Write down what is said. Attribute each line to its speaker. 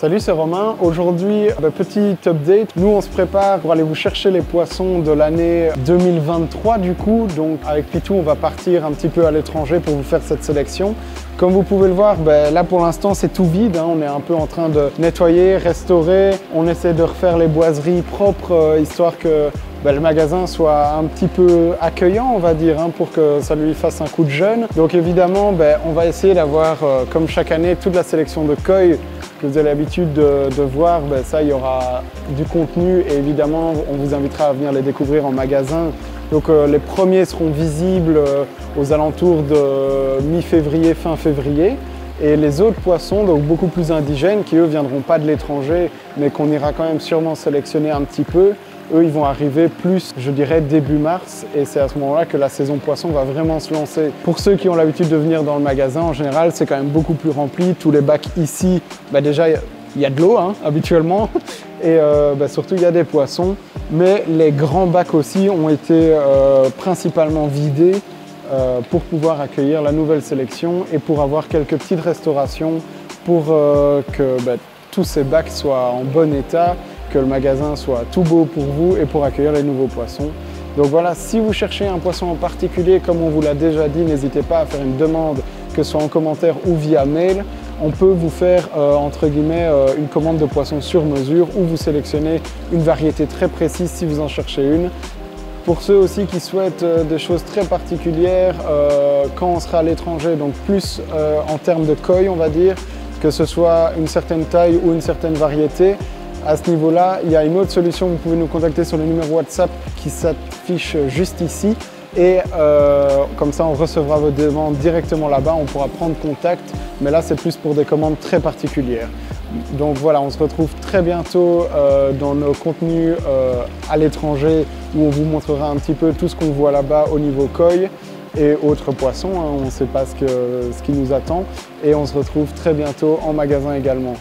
Speaker 1: Salut, c'est Romain. Aujourd'hui, petit update. Nous, on se prépare pour aller vous chercher les poissons de l'année 2023 du coup. Donc avec Pitou, on va partir un petit peu à l'étranger pour vous faire cette sélection. Comme vous pouvez le voir, là pour l'instant c'est tout vide. On est un peu en train de nettoyer, restaurer. On essaie de refaire les boiseries propres, histoire que le magasin soit un petit peu accueillant, on va dire, pour que ça lui fasse un coup de jeune. Donc évidemment, on va essayer d'avoir, comme chaque année, toute la sélection de koi que vous avez l'habitude de voir. Ça, il y aura du contenu et évidemment, on vous invitera à venir les découvrir en magasin. Donc les premiers seront visibles aux alentours de mi-février, fin février. Et les autres poissons, donc beaucoup plus indigènes, qui eux viendront pas de l'étranger, mais qu'on ira quand même sûrement sélectionner un petit peu, eux, ils vont arriver plus, je dirais, début mars. Et c'est à ce moment-là que la saison poisson va vraiment se lancer. Pour ceux qui ont l'habitude de venir dans le magasin, en général, c'est quand même beaucoup plus rempli. Tous les bacs ici, déjà, il y a de l'eau, habituellement. Et surtout, il y a des poissons. Mais les grands bacs aussi ont été principalement vidés pour pouvoir accueillir la nouvelle sélection et pour avoir quelques petites restaurations pour que tous ces bacs soient en bon état, que le magasin soit tout beau pour vous et pour accueillir les nouveaux poissons. Donc voilà, si vous cherchez un poisson en particulier, comme on vous l'a déjà dit, n'hésitez pas à faire une demande, que ce soit en commentaire ou via mail. On peut vous faire, entre guillemets, une commande de poisson sur mesure où vous sélectionnez une variété très précise si vous en cherchez une. Pour ceux aussi qui souhaitent des choses très particulières, quand on sera à l'étranger, donc plus en termes de koi, on va dire, que ce soit une certaine taille ou une certaine variété, à ce niveau-là, il y a une autre solution. Vous pouvez nous contacter sur le numéro WhatsApp qui s'affiche juste ici. Et comme ça, on recevra vos demandes directement là-bas. On pourra prendre contact. Mais là, c'est plus pour des commandes très particulières. Donc voilà, on se retrouve très bientôt dans nos contenus à l'étranger où on vous montrera un petit peu tout ce qu'on voit là-bas au niveau koi et autres poissons. On ne sait pas ce qui nous attend. Et on se retrouve très bientôt en magasin également.